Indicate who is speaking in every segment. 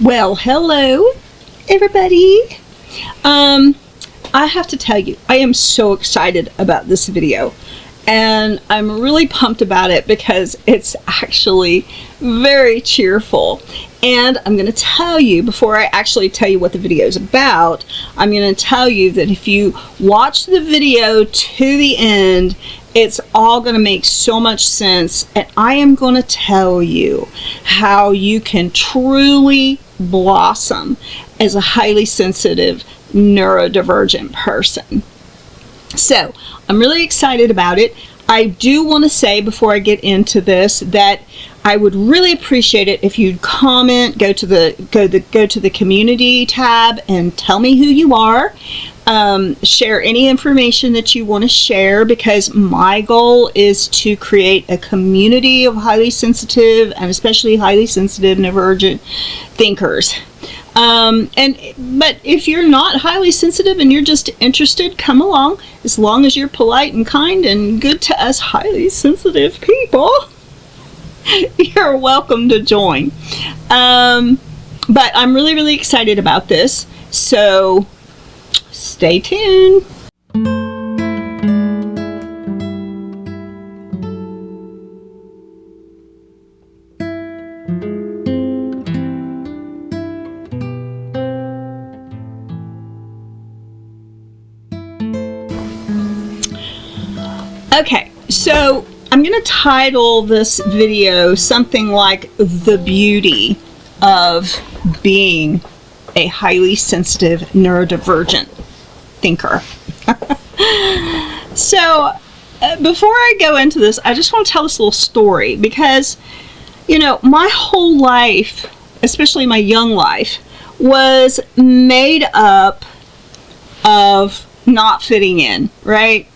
Speaker 1: Well, hello, everybody. I have to tell you, I am so excited about this video, and I'm really pumped about it because it's actually very cheerful. And I'm going to tell you, before I actually tell you what the video is about, I'm going to tell you that if you watch the video to the end, it's all going to make so much sense, and I am going to tell you how you can truly blossom as a highly sensitive neurodivergent person. So I'm really excited about it. I do want to say before I get into this that I would really appreciate it if you'd comment, go to the community tab and tell me who you are. Share any information that you want to share, because my goal is to create a community of highly sensitive and especially highly sensitive neurodivergent thinkers. But if you're not highly sensitive and you're just interested, come along. As long as you're polite and kind and good to us highly sensitive people, you're welcome to join. But I'm really, really excited about this. So stay tuned. Okay, so I'm going to title this video something like "The Beauty of Being a Highly Sensitive Neurodivergent Thinker." So before I go into this, I just want to tell this little story because, you know, my whole life, especially my young life, was made up of not fitting in, right?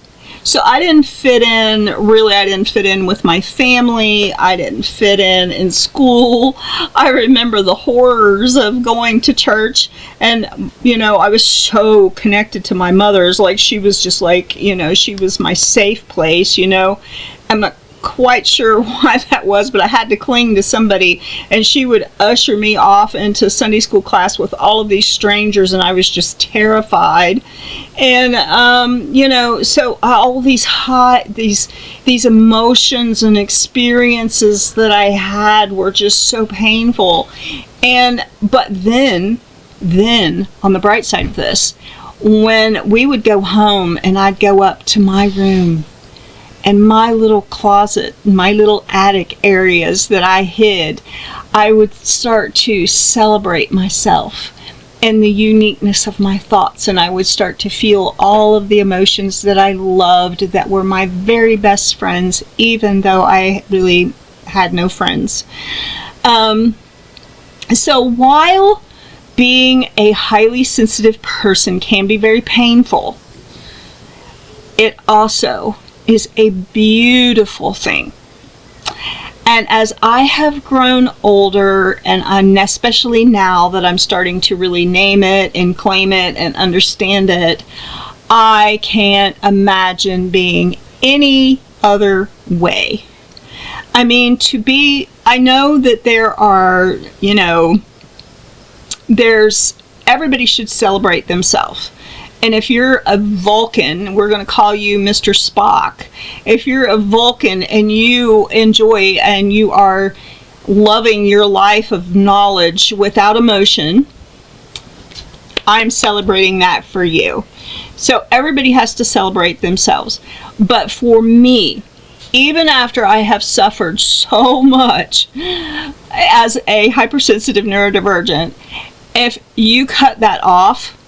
Speaker 1: So I didn't fit in, really. I didn't fit in with my family. I didn't fit in school. I remember the horrors of going to church, and, you know, I was so connected to my mother's, like, she was just like, you know, she was my safe place, you know. I'm not quite sure why that was, but I had to cling to somebody, and she would usher me off into Sunday school class with all of these strangers, and I was just terrified. And you know, so all these these emotions and experiences that I had were just so painful. But then on the bright side of this, when we would go home and I'd go up to my room and my little closet, my little attic areas that I hid, I would start to celebrate myself and the uniqueness of my thoughts, and I would start to feel all of the emotions that I loved, that were my very best friends, even though I really had no friends. So while being a highly sensitive person can be very painful, it also is a beautiful thing. And as I have grown older, and especially now that I'm starting to really name it and claim it and understand it, I can't imagine being any other way. I mean, I know that there are, you know, everybody should celebrate themselves. And if you're a Vulcan, we're going to call you Mr. Spock. If you're a Vulcan and you enjoy and you are loving your life of knowledge without emotion, I'm celebrating that for you. So everybody has to celebrate themselves. But for me, even after I have suffered so much as a hypersensitive neurodivergent, if you cut that off,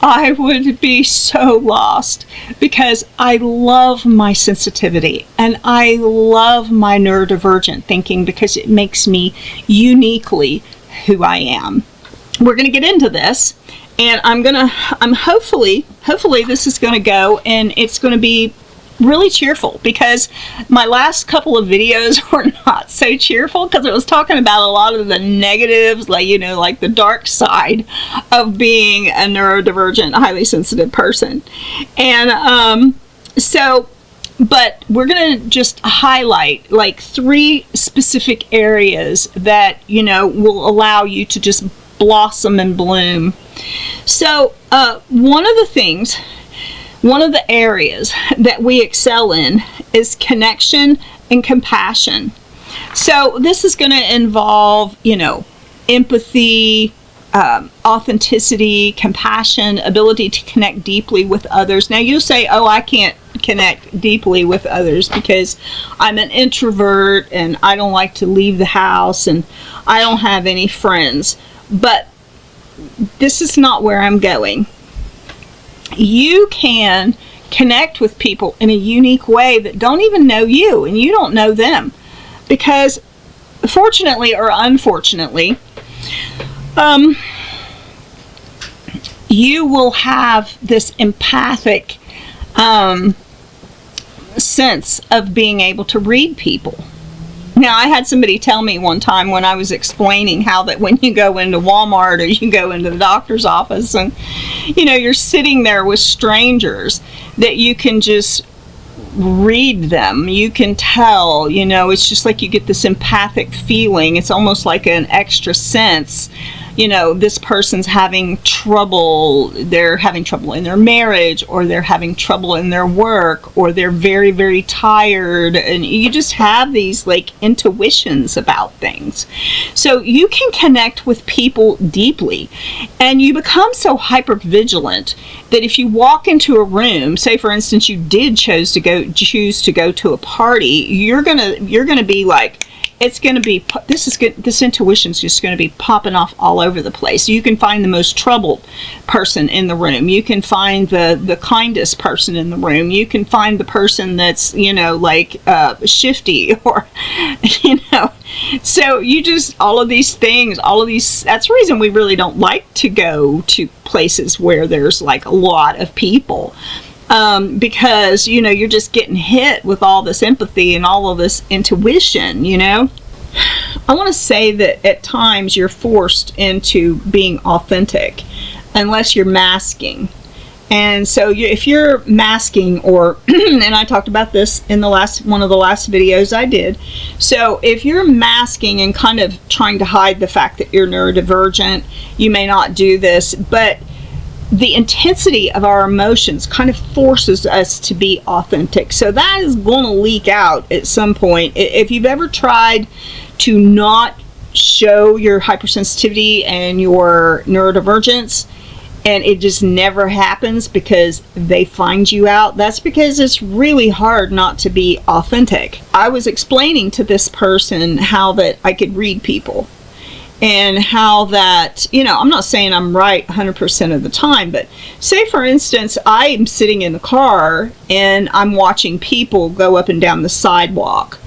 Speaker 1: I would be so lost, because I love my sensitivity and I love my neurodivergent thinking because it makes me uniquely who I am. We're going to get into this, and I'm hopefully this is going to go, and it's going to be really cheerful, because my last couple of videos were not so cheerful because it was talking about a lot of the negatives, like, you know, like the dark side of being a neurodivergent, highly sensitive person. And but we're going to just highlight like 3 specific areas that, you know, will allow you to just blossom and bloom. So one of the areas that we excel in is connection and compassion. So this is going to involve, empathy, authenticity, compassion, ability to connect deeply with others. Now you'll say, oh, I can't connect deeply with others because I'm an introvert and I don't like to leave the house and I don't have any friends. But this is not where I'm going. You can connect with people in a unique way that don't even know you and you don't know them. Because fortunately or unfortunately, you will have this empathic sense of being able to read people. Now, I had somebody tell me one time when I was explaining how that when you go into Walmart or you go into the doctor's office and, you're sitting there with strangers, that you can just read them. You can tell, it's just like you get this empathic feeling. It's almost like an extra sense. This person's having trouble. They're having trouble in their marriage, or they're having trouble in their work, or they're very, very tired. And you just have these like intuitions about things. So you can connect with people deeply, and you become so hyper vigilant that if you walk into a room, say for instance you did choose to go to a party, you're gonna be like, it's going to be, this intuition's just going to be popping off all over the place. You can find the most troubled person in the room. You can find the kindest person in the room. You can find the person that's, shifty or, So you just, all of these, that's the reason we really don't like to go to places where there's like a lot of people. Because, you're just getting hit with all this empathy and all of this intuition, I want to say that at times you're forced into being authentic unless you're masking. And so if you're masking, or, and I talked about this in one of the last videos I did. So if you're masking and kind of trying to hide the fact that you're neurodivergent, you may not do this, but the intensity of our emotions kind of forces us to be authentic. So that is going to leak out at some point. If you've ever tried to not show your hypersensitivity and your neurodivergence, and it just never happens because they find you out, that's because it's really hard not to be authentic. I was explaining to this person how that I could read people. And how that, I'm not saying I'm right 100% of the time, but say for instance, I'm sitting in the car and I'm watching people go up and down the sidewalk.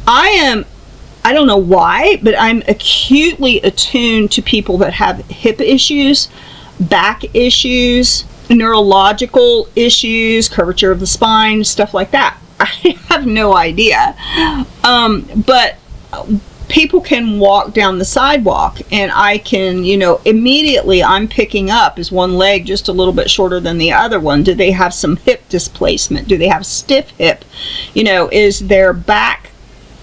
Speaker 1: I don't know why, but I'm acutely attuned to people that have hip issues, back issues, neurological issues, curvature of the spine, stuff like that. I have no idea. But people can walk down the sidewalk and I can, immediately I'm picking up, is one leg just a little bit shorter than the other one? Do they have some hip displacement? Do they have stiff hip? Is their back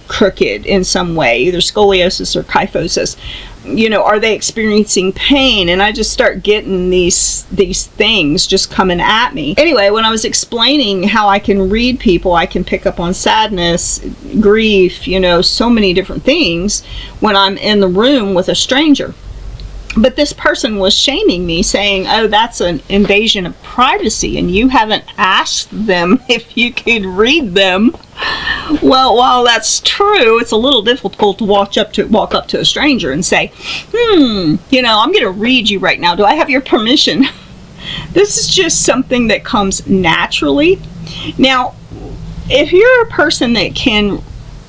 Speaker 1: crooked in some way, either scoliosis or kyphosis? Are they experiencing pain? And I just start getting these things just coming at me. Anyway, when I was explaining how I can read people, I can pick up on sadness, grief, so many different things when I'm in the room with a stranger. But this person was shaming me, saying, oh, that's an invasion of privacy, and you haven't asked them if you could read them. Well, while that's true, it's a little difficult to walk up to a stranger and say, I'm going to read you right now. Do I have your permission? This is just something that comes naturally. Now, if you're a person that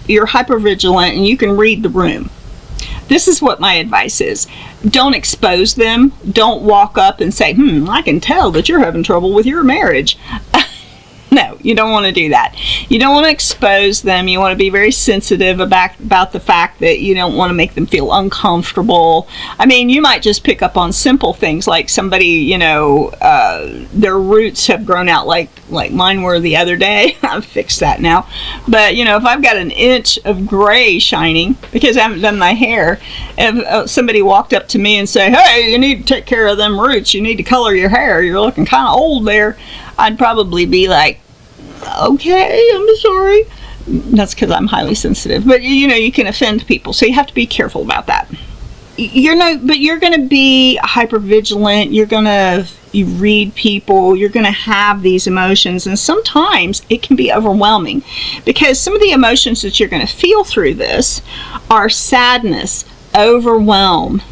Speaker 1: you're hypervigilant and you can read the room, this is what my advice is. Don't expose them. Don't walk up and say, I can tell that you're having trouble with your marriage. No, you don't want to do that. You don't want to expose them. You want to be very sensitive about the fact that you don't want to make them feel uncomfortable. I mean, you might just pick up on simple things like somebody, their roots have grown out like mine were the other day. I've fixed that now. But, if I've got an inch of gray shining because I haven't done my hair, if somebody walked up to me and say, hey, you need to take care of them roots. You need to color your hair. You're looking kind of old there. I'd probably be like, okay, I'm sorry. That's because I'm highly sensitive. But, you can offend people. So you have to be careful about that. But you're going to be hypervigilant. You read people. You're going to have these emotions. And sometimes it can be overwhelming because some of the emotions that you're going to feel through this are sadness, overwhelm.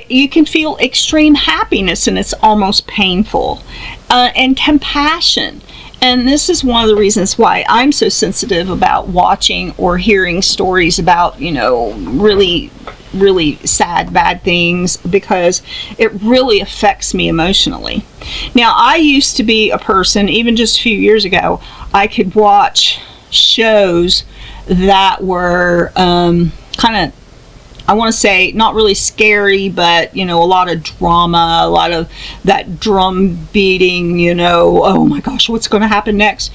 Speaker 1: You can feel extreme happiness and it's almost painful. And compassion. And this is one of the reasons why I'm so sensitive about watching or hearing stories about, really, really sad, bad things, because it really affects me emotionally. Now, I used to be a person, even just a few years ago, I could watch shows that were kind of, I want to say, not really scary, but, a lot of drama, a lot of that drum beating, oh my gosh, what's going to happen next?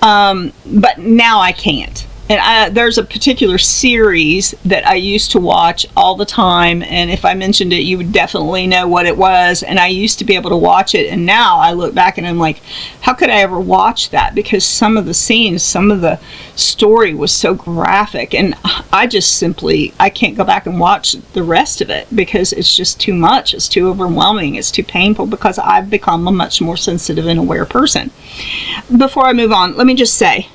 Speaker 1: But now I can't. And there's a particular series that I used to watch all the time, and if I mentioned it, you would definitely know what it was, and I used to be able to watch it, and now I look back and I'm like, how could I ever watch that? Because some of the scenes, some of the story was so graphic, and I can't go back and watch the rest of it because it's just too much. It's too overwhelming. It's too painful because I've become a much more sensitive and aware person. Before I move on, let me just say,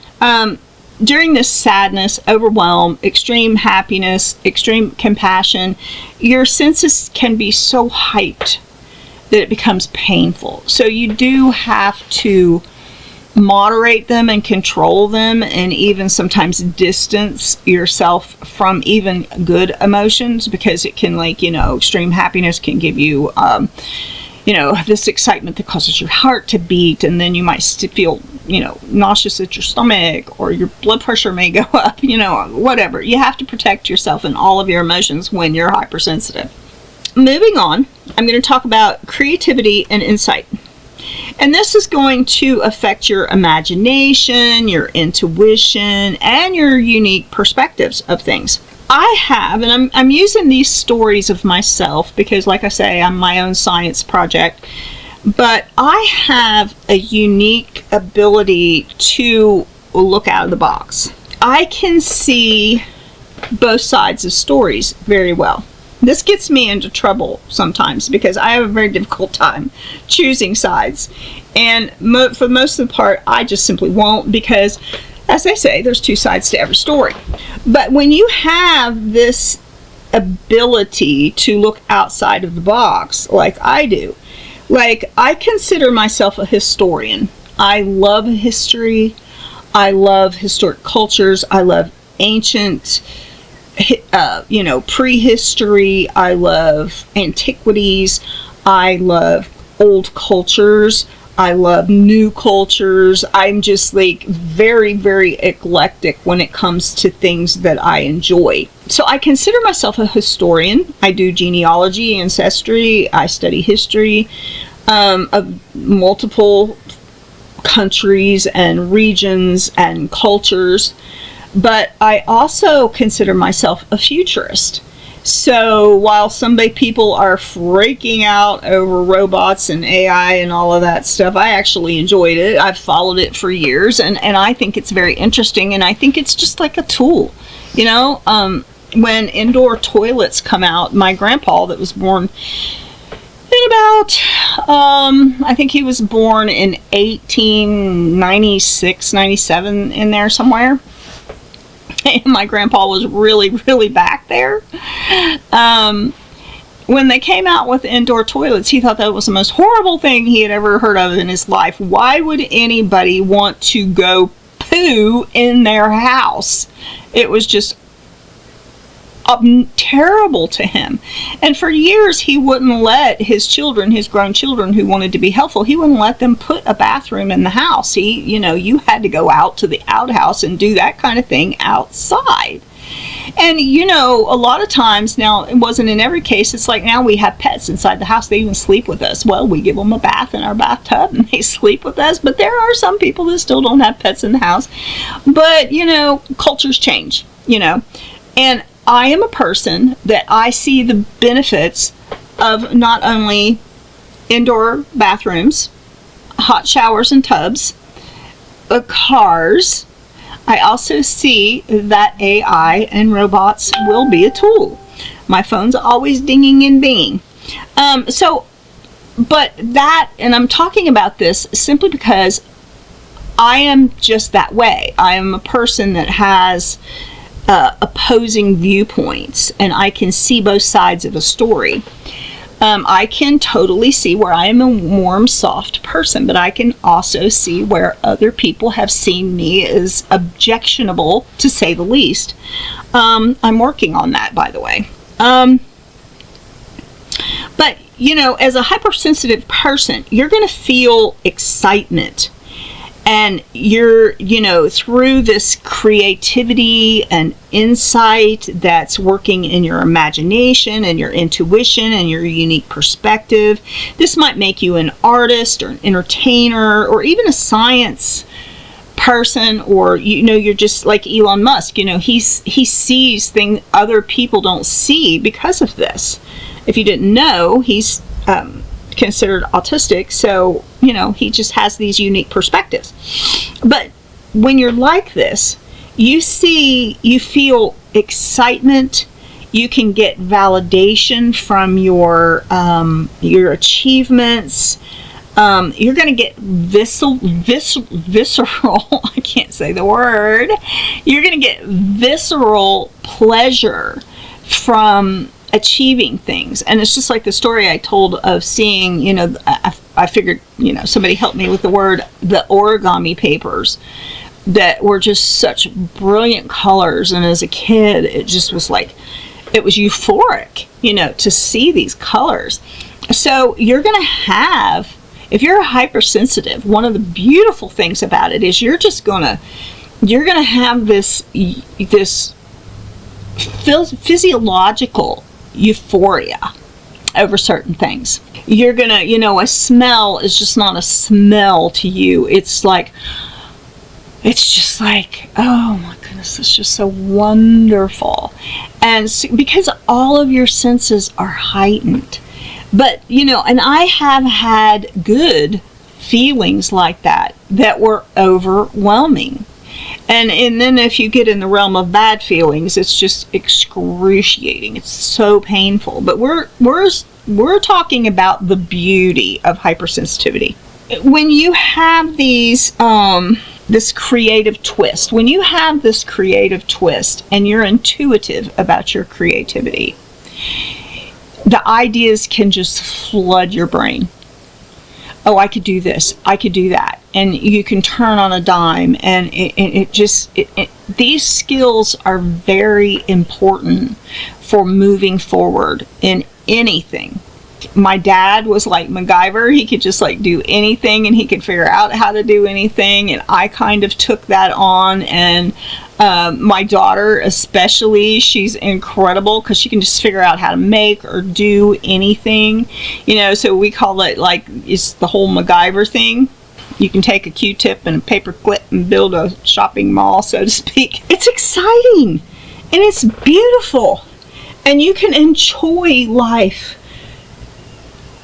Speaker 1: during this sadness, overwhelm, extreme happiness, extreme compassion, your senses can be so hyped that it becomes painful. So you do have to moderate them and control them, and even sometimes distance yourself from even good emotions, because it can, extreme happiness can give you this excitement that causes your heart to beat, and then you might feel, nauseous at your stomach, or your blood pressure may go up, whatever. You have to protect yourself and all of your emotions when you're hypersensitive. Moving on, I'm going to talk about creativity and insight. And this is going to affect your imagination, your intuition, and your unique perspectives of things. I have, and I'm using these stories of myself because, like I say, I'm my own science project, but I have a unique ability to look out of the box. I can see both sides of stories very well. This gets me into trouble sometimes because I have a very difficult time choosing sides. And for the most of the part, I just simply won't, because, as they say, there's two sides to every story. But when you have this ability to look outside of the box, like I do, I consider myself a historian. I love history. I love historic cultures. I love ancient, prehistory. I love antiquities. I love old cultures. I love new cultures. I'm just very, very eclectic when it comes to things that I enjoy. So I consider myself a historian. I do genealogy, ancestry. I study history of multiple countries and regions and cultures. But I also consider myself a futurist. So while some people are freaking out over robots and AI and all of that stuff, I actually enjoyed it. I've followed it for years, and I think it's very interesting, and I think it's just like a tool. When indoor toilets come out, my grandpa that was born in about, I think he was born in 1896, 97, in there somewhere. My grandpa was really, really back there. When they came out with indoor toilets, he thought that was the most horrible thing he had ever heard of in his life. Why would anybody want to go poo in their house? It was just terrible to him. And for years, he wouldn't let his children, his grown children who wanted to be helpful, he wouldn't let them put a bathroom in the house. You had to go out to the outhouse and do that kind of thing outside. And, a lot of times now, it wasn't in every case, it's like now we have pets inside the house. They even sleep with us. Well, we give them a bath in our bathtub and they sleep with us. But there are some people that still don't have pets in the house. But, cultures change, And I am a person that I see the benefits of not only indoor bathrooms, hot showers and tubs, cars. I also see that AI and robots will be a tool. My phone's always dinging and binging. But I'm talking about this simply because I am just that way. I am a person that has opposing viewpoints, and I can see both sides of a story. I can totally see where I am a warm, soft person, but I can also see where other people have seen me as objectionable, to say the least. I'm working on that, by the way. But, as a hypersensitive person, you're going to feel excitement. And you're, through this creativity and insight that's working in your imagination and your intuition and your unique perspective. This might make you an artist or an entertainer or even a science person, or, you're just like Elon Musk. He sees things other people don't see because of this. If you didn't know, he's considered autistic, so he just has these unique perspectives. But when you're like this, you feel excitement. You can get validation from your achievements. You're going to get visceral. I can't say the word. You're going to get visceral pleasure from achieving things. And it's just like the story I told of seeing, I figured, somebody helped me with the origami papers that were just such brilliant colors. And as a kid, it just was like, it was euphoric, to see these colors. So you're going to have, if you're hypersensitive, one of the beautiful things about it is you're going to have this physiological euphoria over certain things. You're gonna, a smell is just not a smell to you. It's just like, oh my goodness, it's just so wonderful. And because all of your senses are heightened. But, and I have had good feelings like that were overwhelming. And then if you get in the realm of bad feelings, it's just excruciating. It's so painful. But we're talking about the beauty of hypersensitivity. When you have this creative twist, and you're intuitive about your creativity, the ideas can just flood your brain. Oh, I could do this, I could do that. And you can turn on a dime, and these skills are very important for moving forward in anything. My dad was like MacGyver. He could just do anything, and he could figure out how to do anything. And I kind of took that on. And my daughter especially, she's incredible because she can just figure out how to make or do anything. So we call it it's the whole MacGyver thing. You can take a Q-tip and a paper clip and build a shopping mall, so to speak. It's exciting and it's beautiful, and you can enjoy life.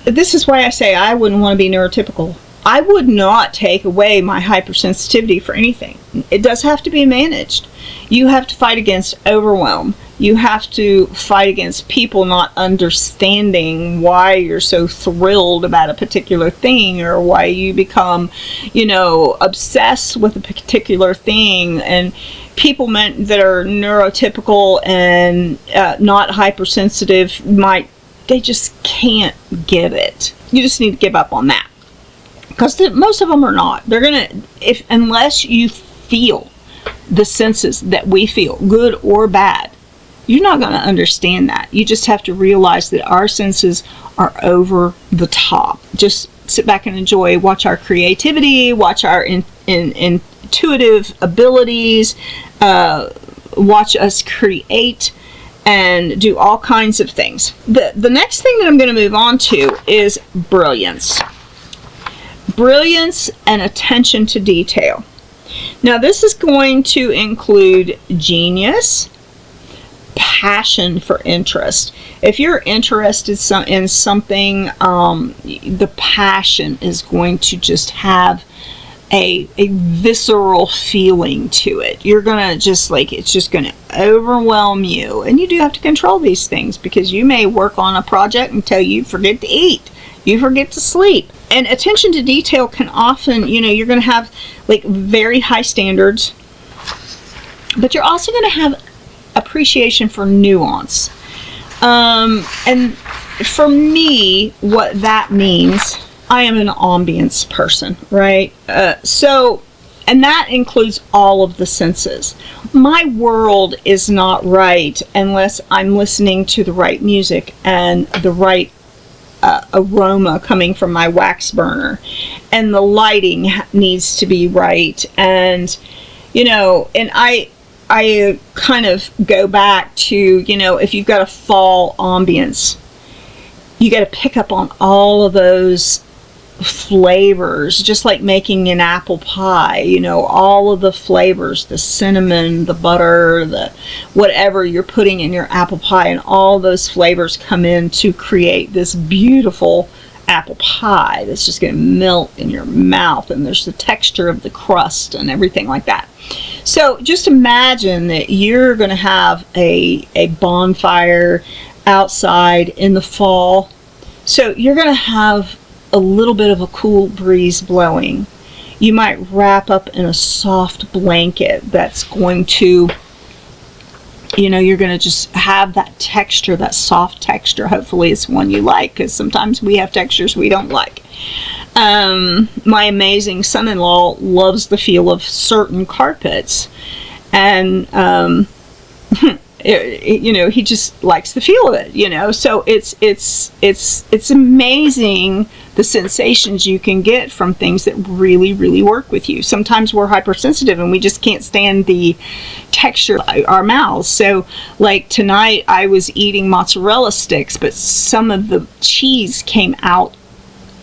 Speaker 1: This is why I say I wouldn't want to be neurotypical. I would not take away my hypersensitivity for anything. It does have to be managed. You have to fight against overwhelm. You have to fight against people not understanding why you're so thrilled about a particular thing, or why you become, obsessed with a particular thing. And people that are neurotypical and not hypersensitive they just can't get it. You just need to give up on that. Because most of them are not. They're going to, unless you feel the senses that we feel, good or bad, You're not going to understand that. You just have to realize that our senses are over the top. Just sit back and enjoy. Watch our creativity. Watch our intuitive abilities. Watch us create and do all kinds of things. The next thing that I'm going to move on to is brilliance. Brilliance and attention to detail. Now, this is going to include genius, passion for interest. If you're interested in something, the passion is going to just have a visceral feeling to it. You're gonna just it's just gonna overwhelm you, and you do have to control these things, because you may work on a project until you forget to eat, you forget to sleep. And attention to detail can often, you're gonna have very high standards, but you're also gonna have appreciation for nuance. And for me, what that means, I am an ambience person, right? And that includes all of the senses. My world is not right unless I'm listening to the right music and the right aroma coming from my wax burner, and the lighting needs to be right. And and I kind of go back to, if you've got a fall ambience, you got to pick up on all of those flavors, just like making an apple pie, all of the flavors, the cinnamon, the butter, the whatever you're putting in your apple pie, and all those flavors come in to create this beautiful apple pie that's just going to melt in your mouth, and there's the texture of the crust and everything like that. So just imagine that you're going to have a bonfire outside in the fall. So you're going to have a little bit of a cool breeze blowing. You might wrap up in a soft blanket that's going to, you're going to just have that texture, that soft texture. Hopefully it's one you like, because sometimes we have textures we don't like. My amazing son-in-law loves the feel of certain carpets, and he just likes the feel of it, so it's amazing the sensations you can get from things that really, really work with you. Sometimes we're hypersensitive and we just can't stand the texture of our mouths. So like tonight I was eating mozzarella sticks, but some of the cheese came out,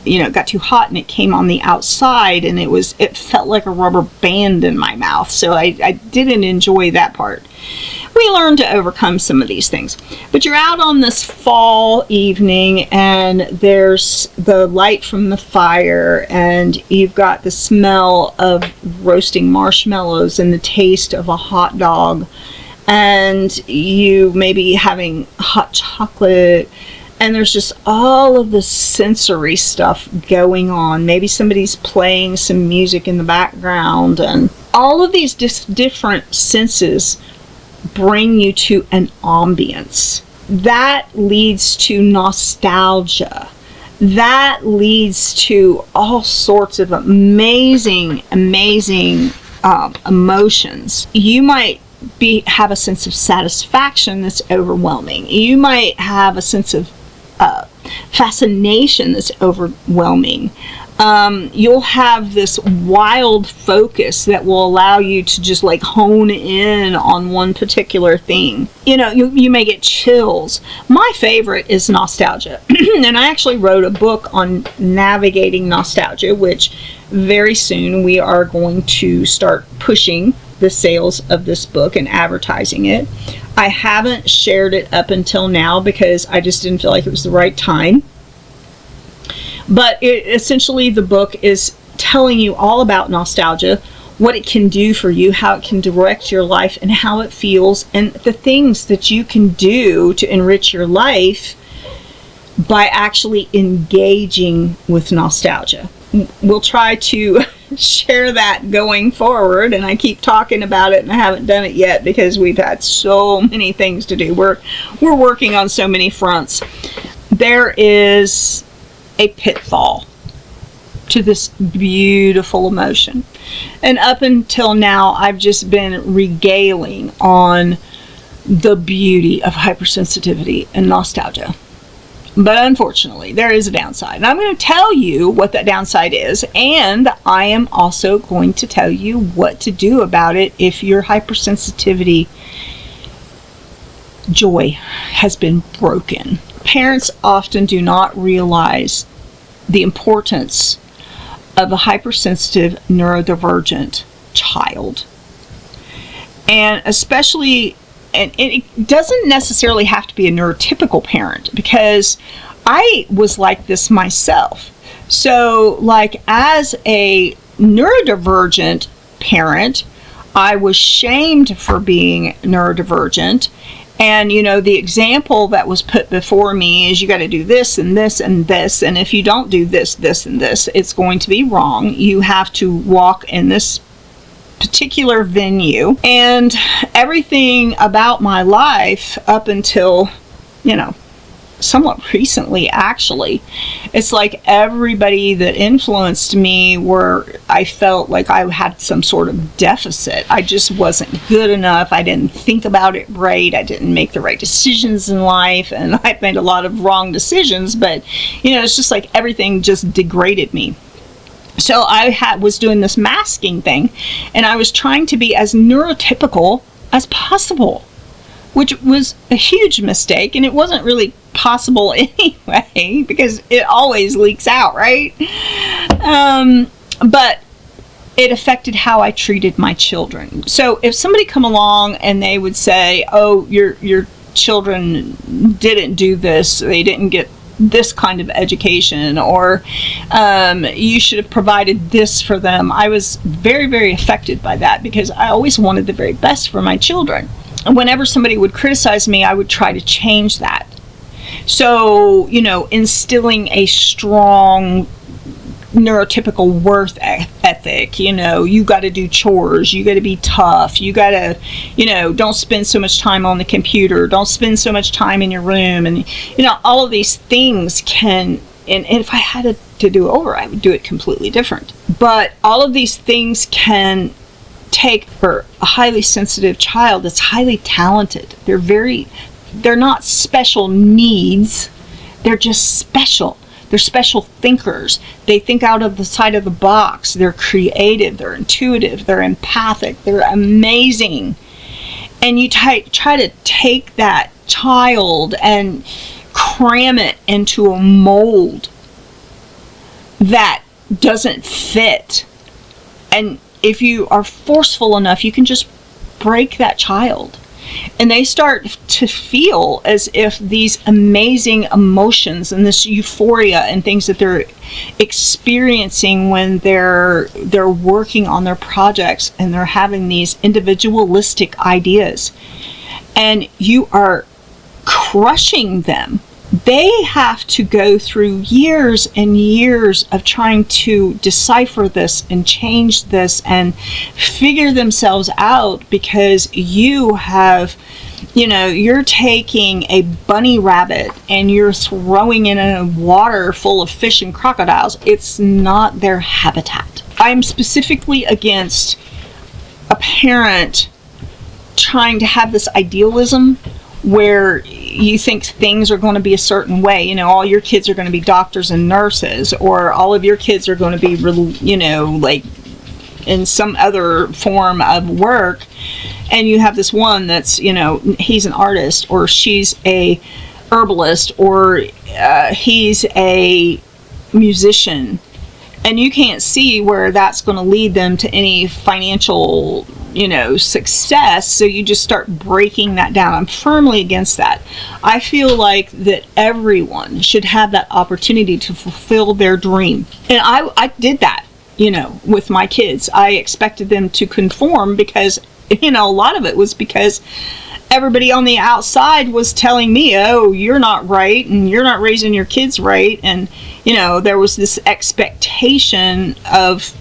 Speaker 1: it got too hot and it came on the outside, and it felt like a rubber band in my mouth. So I didn't enjoy that part. We learn to overcome some of these things. But you're out on this fall evening, and there's the light from the fire, and you've got the smell of roasting marshmallows and the taste of a hot dog, and you may be having hot chocolate, and there's just all of the sensory stuff going on. Maybe somebody's playing some music in the background, and all of these different senses bring you to an ambience. That leads to nostalgia. That leads to all sorts of amazing emotions. You might have a sense of satisfaction that's overwhelming. You might have a sense of fascination that's overwhelming. You'll have this wild focus that will allow you to just hone in on one particular thing. You may get chills. My favorite is nostalgia. And I actually wrote a book on navigating nostalgia, which very soon we are going to start pushing the sales of this book and advertising it. I haven't shared it up until now because I just didn't feel like it was the right time. But essentially the book is telling you all about nostalgia, what it can do for you, how it can direct your life, and how it feels, and the things that you can do to enrich your life by actually engaging with nostalgia. We'll try to share that going forward, and I keep talking about it and I haven't done it yet because we've had so many things to do. We're working on so many fronts. There is a pitfall to this beautiful emotion, and up until now I've just been regaling on the beauty of hypersensitivity and nostalgia. But unfortunately, there is a downside. And I'm going to tell you what that downside is. And I am also going to tell you what to do about it if your hypersensitivity joy has been broken. Parents often do not realize the importance of a hypersensitive neurodivergent child. And especially, and it doesn't necessarily have to be a neurotypical parent, because I was like this myself. So, like, as a neurodivergent parent, I was shamed for being neurodivergent. And, you know, the example that was put before me is you got to do this and this and this. And if you don't do this, this, and this, it's going to be wrong. You have to walk in this particular venue. And everything about my life up until, you know, somewhat recently, actually, it's like everybody that influenced me I felt like I had some sort of deficit. I just wasn't good enough. I didn't think about it right. I didn't make the right decisions in life, and I made a lot of wrong decisions. But, you know, it's just like everything just degraded me. So I was doing this masking thing, and I was trying to be as neurotypical as possible, which was a huge mistake, and it wasn't really possible anyway, because it always leaks out, right? But it affected how I treated my children. So if somebody come along and they would say, oh, your children didn't do this, they didn't get this kind of education, or you should have provided this for them, I was very, very affected by that, because I always wanted the very best for my children. And whenever somebody would criticize me, I would try to change that. So, you know, instilling a strong neurotypical worth ethic, you know, you got to do chores, you got to be tough, you got to, you know, don't spend so much time on the computer, don't spend so much time in your room, and, you know, all of these things can, and if I had to do it over, I would do it completely different. But all of these things can take, for a highly sensitive child that's highly talented, they're not special needs, they're just special. They're special thinkers. They think out of the side of the box. They're creative, they're intuitive, they're empathic, they're amazing. And you try to take that child and cram it into a mold that doesn't fit. And if you are forceful enough, you can just break that child. And they start to feel as if these amazing emotions and this euphoria and things that they're experiencing when they're working on their projects and they're having these individualistic ideas, and you are crushing them. They have to go through years and years of trying to decipher this and change this and figure themselves out, because you have, you know, you're taking a bunny rabbit and you're throwing it in a water full of fish and crocodiles. It's not their habitat. I'm specifically against a parent trying to have this idealism where you think things are going to be a certain way. You know, all your kids are going to be doctors and nurses, or all of your kids are going to be, you know, like in some other form of work. And you have this one that's, you know, he's an artist, or she's a herbalist, or he's a musician. And you can't see where that's going to lead them to any financial, you know, success. So you just start breaking that down. I'm firmly against that. I feel like that everyone should have that opportunity to fulfill their dream. And I did that, you know, with my kids. I expected them to conform because, you know, a lot of it was because everybody on the outside was telling me, oh, you're not right, and you're not raising your kids right. And, you know, there was this expectation of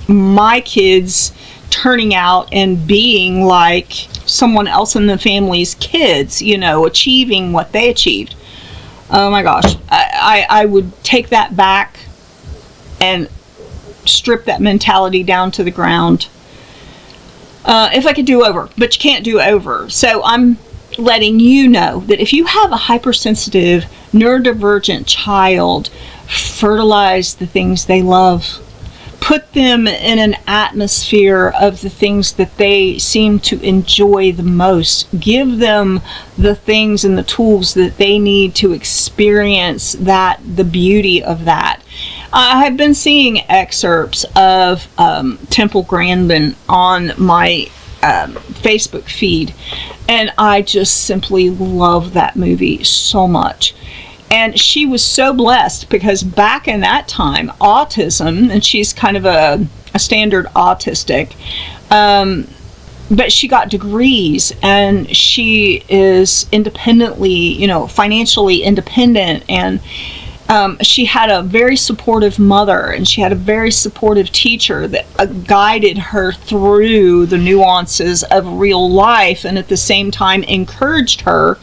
Speaker 1: my kids turning out and being like someone else in the family's kids, you know, achieving what they achieved. Oh my gosh, I would take that back and strip that mentality down to the ground. If I could do over, but you can't do over. So I'm letting you know that if you have a hypersensitive, neurodivergent child, fertilize the things they love. Put them in an atmosphere of the things that they seem to enjoy the most. Give them the things and the tools that they need to experience the beauty of that. I have been seeing excerpts of Temple Grandin on my Facebook feed, and I just simply love that movie so much. And she was so blessed because back in that time, autism, and she's kind of a standard autistic, but she got degrees and she is independently, financially independent, and she had a very supportive mother, and she had a very supportive teacher that guided her through the nuances of real life, and at the same time encouraged her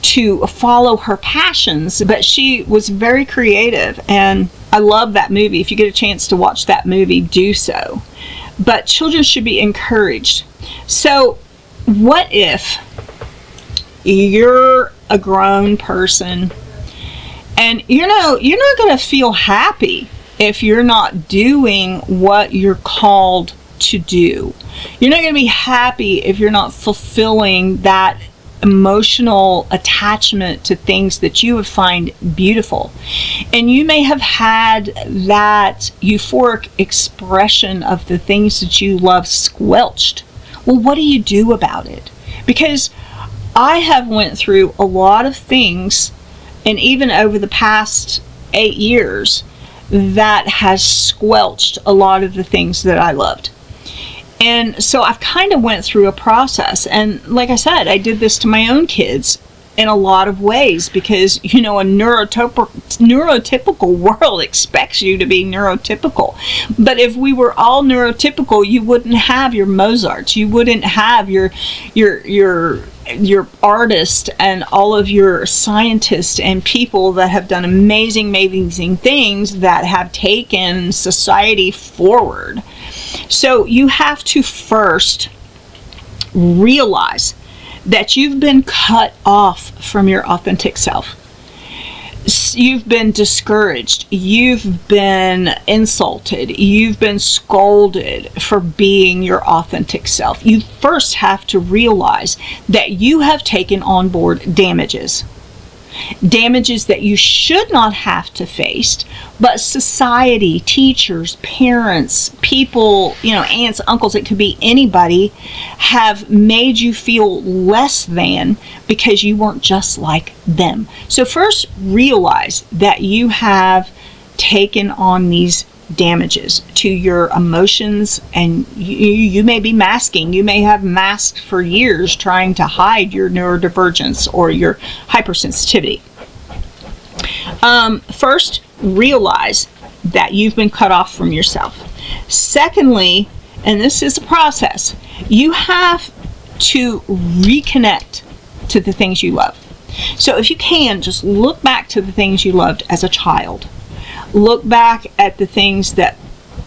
Speaker 1: to follow her passions. But she was very creative, and I love that movie. If you get a chance to watch that movie, do so. But children should be encouraged. So what if you're a grown person and you're not going to feel happy if you're not doing what you're called to do? You're not going to be happy if you're not fulfilling that emotional attachment to things that you would find beautiful. And you may have had that euphoric expression of the things that you love squelched. Well, what do you do about it? Because I have went through a lot of things, and even over the past 8 years, that has squelched a lot of the things that I loved. And so I've kind of went through a process. And like I said, I did this to my own kids in a lot of ways because, a neurotypical world expects you to be neurotypical. But if we were all neurotypical, you wouldn't have your Mozarts. You wouldn't have your artists and all of your scientists and people that have done amazing things that have taken society forward. So you have to first realize that you've been cut off from your authentic self. You've been discouraged. You've been insulted. You've been scolded for being your authentic self. You first have to realize that you have taken on board damages. Damages that you should not have to face, but society, teachers, parents, people, aunts, uncles, it could be anybody, have made you feel less than because you weren't just like them. So first realize that you have taken on these damages to your emotions, and you may be masking. You may have masked for years trying to hide your neurodivergence or your hypersensitivity. First, realize that you've been cut off from yourself. Secondly, and this is a process, you have to reconnect to the things you love. So if you can, just look back to the things you loved as a child. Look back at the things that,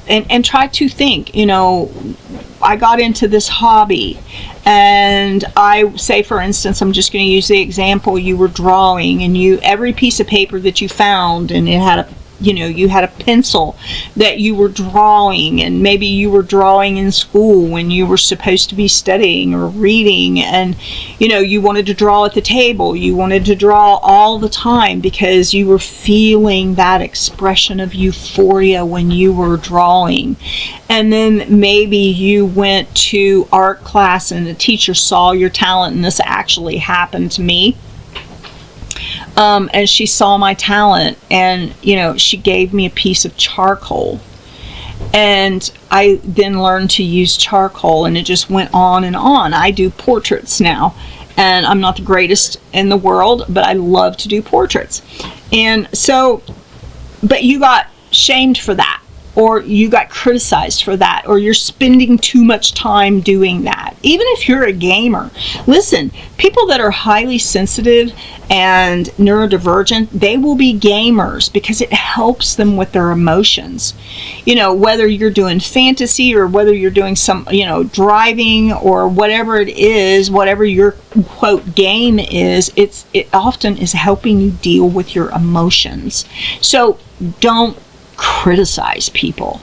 Speaker 1: and try to think, I got into this hobby, and I say, for instance, I'm just going to use the example, you were drawing, and every piece of paper that you found, and it had you had a pencil that you were drawing, and maybe you were drawing in school when you were supposed to be studying or reading, and you wanted to draw at the table, you wanted to draw all the time because you were feeling that expression of euphoria when you were drawing. And then maybe you went to art class and the teacher saw your talent, and this actually happened to me. And she saw my talent, and she gave me a piece of charcoal, and I then learned to use charcoal, and it just went on and on. I do portraits now, and I'm not the greatest in the world, but I love to do portraits. And so, but you got shamed for that. or you got criticized for that, or you're spending too much time doing that. Even if you're a gamer, listen, people that are highly sensitive and neurodivergent, they will be gamers because it helps them with their emotions. You know, whether you're doing fantasy or whether you're doing some, you know, driving or whatever it is, whatever your quote game is, it often is helping you deal with your emotions. So don't criticize people.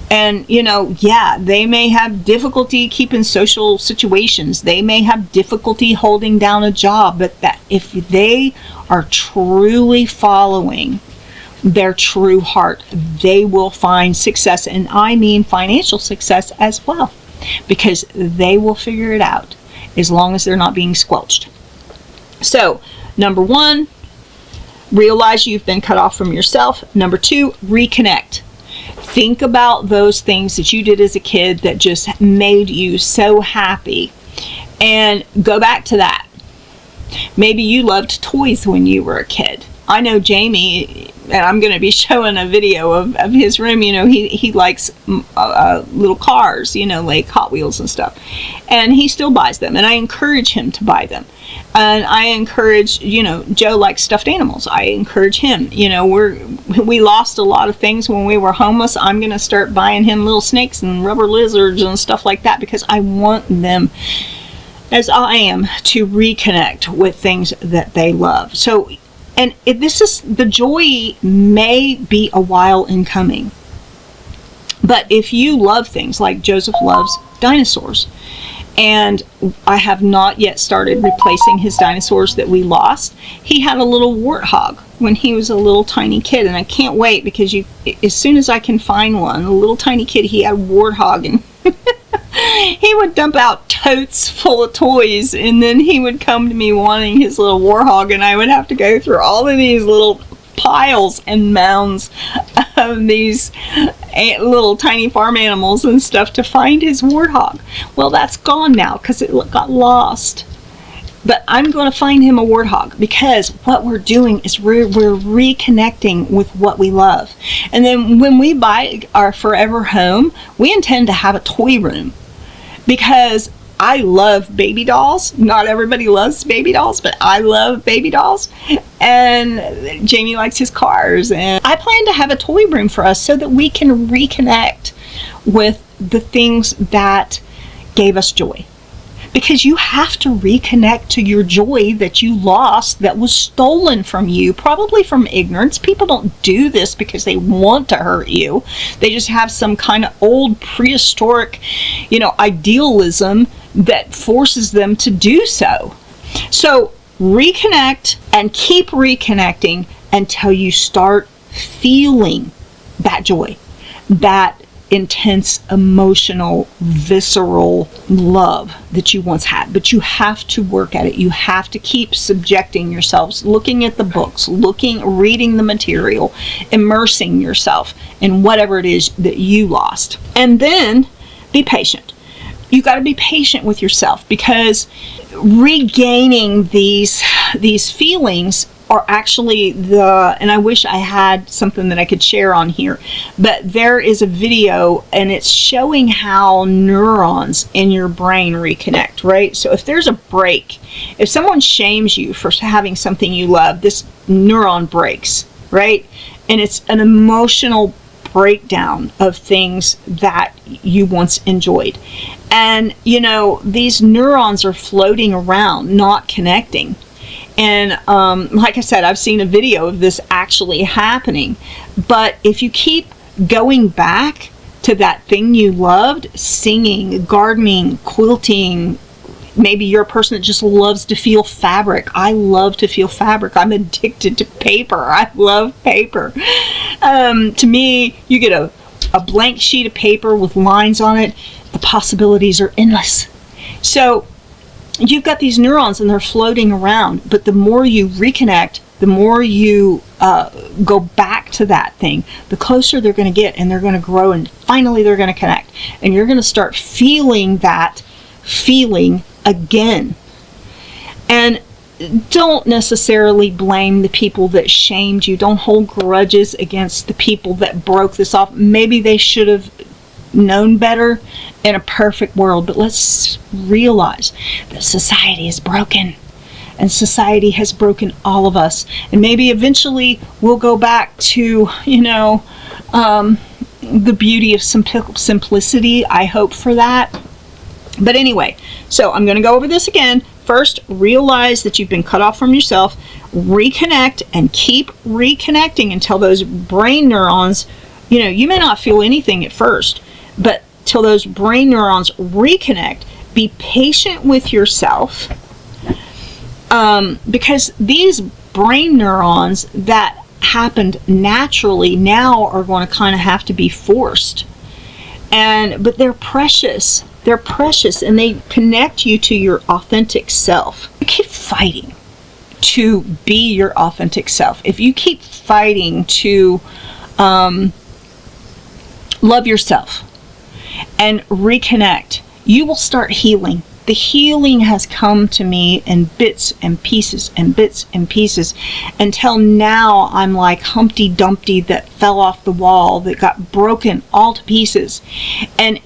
Speaker 1: And, you know, yeah, they may have difficulty keeping social situations. They may have difficulty holding down a job, but that if they are truly following their true heart, they will find success. And I mean financial success as well, because they will figure it out as long as they're not being squelched. So, number one, realize you've been cut off from yourself. Number two, reconnect. Think about those things that you did as a kid that just made you so happy, and go back to that. Maybe you loved toys when you were a kid. I know Jamie, and I'm going to be showing a video of his room. You know, he likes little cars, you know, like Hot Wheels and stuff. And he still buys them, and I encourage him to buy them. And I encourage, you know, Joe likes stuffed animals. I encourage him. You know, we lost a lot of things when we were homeless. I'm going to start buying him little snakes and rubber lizards and stuff like that, because I want them, as I am, to reconnect with things that they love. So, and this is, the joy may be a while in coming. But if you love things like Joseph loves dinosaurs, and I have not yet started replacing his dinosaurs that we lost. He had a little warthog when he was a little tiny kid, and I can't wait, because as soon as I can find one, a little tiny kid, he had a warthog, and he would dump out totes full of toys, and then he would come to me wanting his little warthog, and I would have to go through all of these little piles and mounds of these little tiny farm animals and stuff to find his warthog. Well, that's gone now because it got lost. But I'm going to find him a warthog, because what we're doing is we're reconnecting with what we love. And then when we buy our forever home, we intend to have a toy room, because I love baby dolls. Not everybody loves baby dolls, but I love baby dolls. And Jamie likes his cars. And I plan to have a toy room for us so that we can reconnect with the things that gave us joy. Because you have to reconnect to your joy that you lost, that was stolen from you, probably from ignorance. People don't do this because they want to hurt you. They just have some kind of old prehistoric, you know, idealism that forces them to do so. So reconnect and keep reconnecting until you start feeling that joy, that intense, emotional, visceral love that you once had. But you have to work at it. You have to keep subjecting yourselves, looking at the books, reading the material, immersing yourself in whatever it is that you lost. And then be patient. You got to be patient with yourself, because regaining these feelings are actually and I wish I had something that I could share on here, but there is a video and it's showing how neurons in your brain reconnect, right? So if there's a break, if someone shames you for having something you love, this neuron breaks, right? And it's an emotional breakdown of things that you once enjoyed. And, you know, these neurons are floating around, not connecting. And like I said, I've seen a video of this actually happening. But if you keep going back to that thing you loved, singing, gardening, quilting, maybe you're a person that just loves to feel fabric. I love to feel fabric. I'm addicted to paper. I love paper. To me, you get a blank sheet of paper with lines on it. The possibilities are endless. So you've got these neurons and they're floating around, but the more you reconnect, the more you go back to that thing, the closer they're going to get, and they're going to grow, and finally they're going to connect, and you're going to start feeling that feeling again. And don't necessarily blame the people that shamed you. Don't hold grudges against the people that broke this off. Maybe they should have known better in a perfect world, but let's realize that society is broken, and society has broken all of us, and maybe eventually we'll go back to, the beauty of simplicity. I hope for that. But anyway, so I'm going to go over this again. First, realize that you've been cut off from yourself. Reconnect and keep reconnecting until those brain neurons, you may not feel anything at first, but till those brain neurons reconnect. Be patient with yourself, because these brain neurons that happened naturally now are going to kind of have to be forced. But they're precious. They're precious, and they connect you to your authentic self. You keep fighting to be your authentic self. If you keep fighting to love yourself and reconnect, you will start healing. The healing has come to me in bits and pieces and bits and pieces, until now I'm like Humpty Dumpty that fell off the wall, that got broken all to pieces. And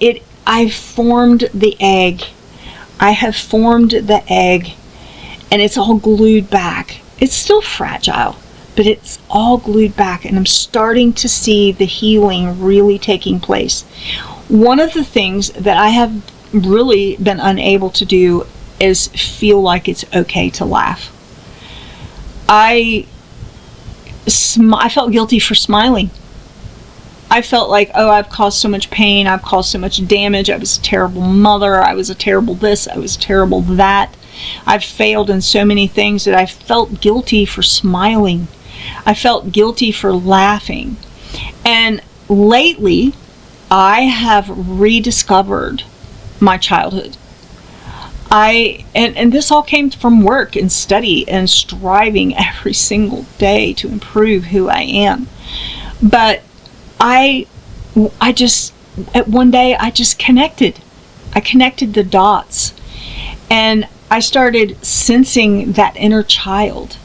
Speaker 1: I've formed the egg. I have formed the egg, and it's all glued back. It's still fragile, but it's all glued back, and I'm starting to see the healing really taking place. One of the things that I have really been unable to do is feel like it's okay to laugh. I felt guilty for smiling. I felt like, I've caused so much pain, I've caused so much damage, I was a terrible mother, I was a terrible this, I was terrible that. I've failed in so many things that I felt guilty for smiling. I felt guilty for laughing. And lately, I have rediscovered my childhood. And this all came from work and study and striving every single day to improve who I am. But I just, one day I just connected. I connected the dots, and I started sensing that inner child,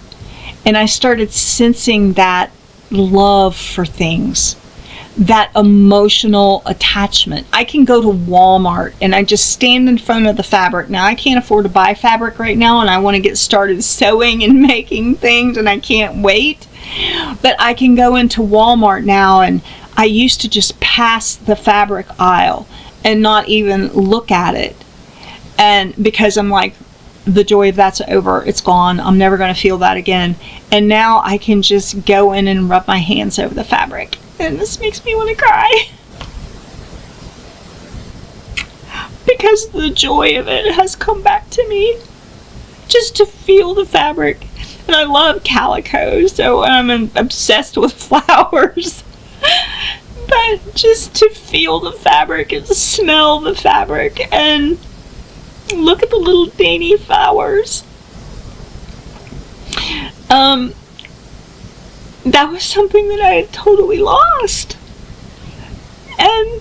Speaker 1: and I started sensing that love for things, that emotional attachment. I can go to Walmart and I just stand in front of the fabric. Now, I can't afford to buy fabric right now, and I want to get started sewing and making things, and I can't wait. But I can go into Walmart now, and I used to just pass the fabric aisle and not even look at it. And because I'm like, the joy of that's over, it's gone, I'm never going to feel that again. And now I can just go in and rub my hands over the fabric. And this makes me want to cry, because the joy of it has come back to me. Just to feel the fabric. And I love calico, so I'm obsessed with flowers. But just to feel the fabric and smell the fabric and look at the little dainty flowers. That was something that I had totally lost. And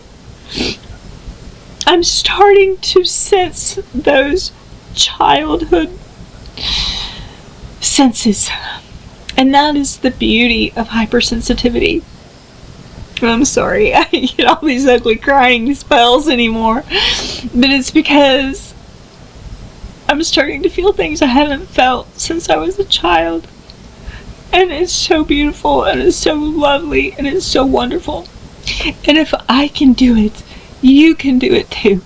Speaker 1: I'm starting to sense those childhood senses. And that is the beauty of hypersensitivity. I'm sorry, I get all these ugly crying spells anymore. But it's because I'm starting to feel things I haven't felt since I was a child. And it's so beautiful, and it's so lovely, and it's so wonderful. And if I can do it, you can do it too.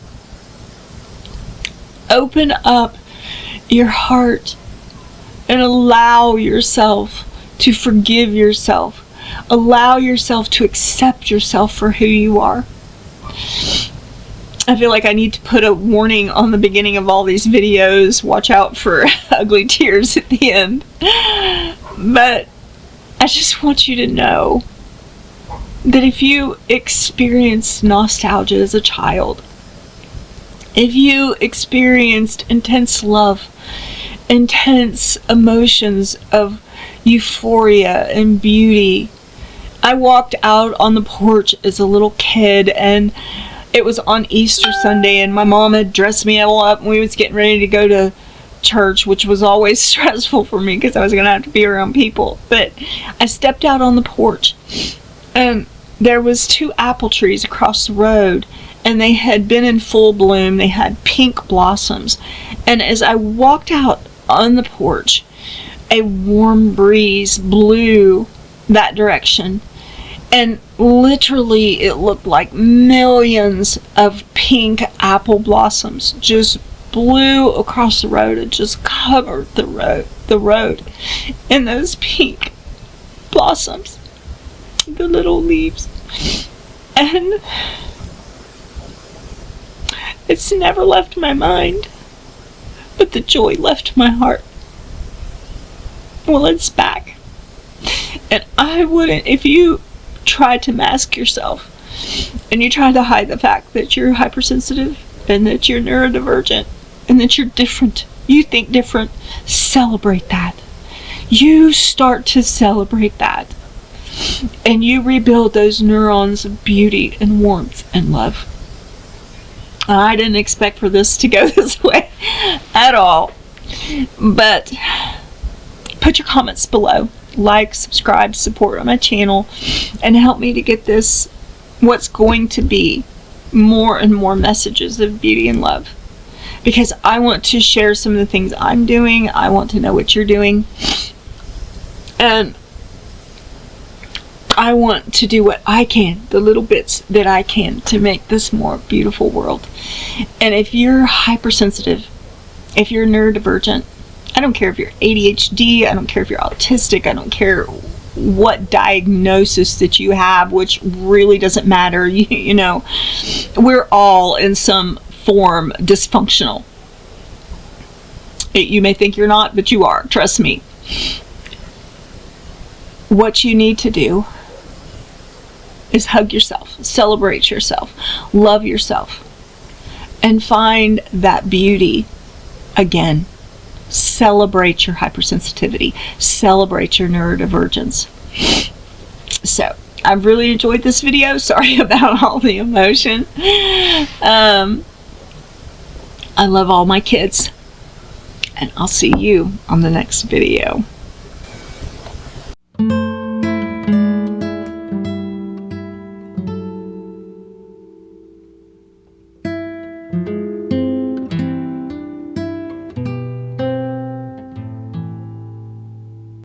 Speaker 1: Open up your heart and allow yourself to forgive yourself. Allow yourself to accept yourself for who you are. I feel like I need to put a warning on the beginning of all these videos. Watch out for ugly tears at the end. But I just want you to know that if you experienced nostalgia as a child, if you experienced intense love, intense emotions of euphoria and beauty. I walked out on the porch as a little kid, and it was on Easter Sunday, and my mom had dressed me all up, and we was getting ready to go to church, which was always stressful for me because I was going to have to be around people. But I stepped out on the porch, and there was 2 apple trees across the road, and they had been in full bloom. They had pink blossoms. And as I walked out on the porch, a warm breeze blew that direction, and literally it looked like millions of pink apple blossoms just blew across the road and just covered the road in those pink blossoms, the little leaves. And it's never left my mind, but the joy left my heart. Well, it's back. And I wouldn't, if you try to mask yourself and you try to hide the fact that you're hypersensitive and that you're neurodivergent and that you're different, you think different, celebrate that. You start to celebrate that, and you rebuild those neurons of beauty and warmth and love. I didn't expect for this to go this way at all, but put your comments below. Like, subscribe, support on my channel, and help me to get this, what's going to be more and more messages of beauty and love. Because I want to share some of the things I'm doing. I want to know what you're doing. And I want to do what I can, the little bits that I can, to make this more beautiful world. And if you're hypersensitive, if you're neurodivergent, I don't care if you're ADHD, I don't care if you're autistic, I don't care what diagnosis that you have, which really doesn't matter. You know, we're all in some form dysfunctional. You may think you're not, but you are, trust me. What you need to do is hug yourself, celebrate yourself, love yourself, and find that beauty again. Celebrate your hypersensitivity, celebrate your neurodivergence. So I've really enjoyed this video. Sorry about all the emotion. I love all my kids, and I'll see you on the next video.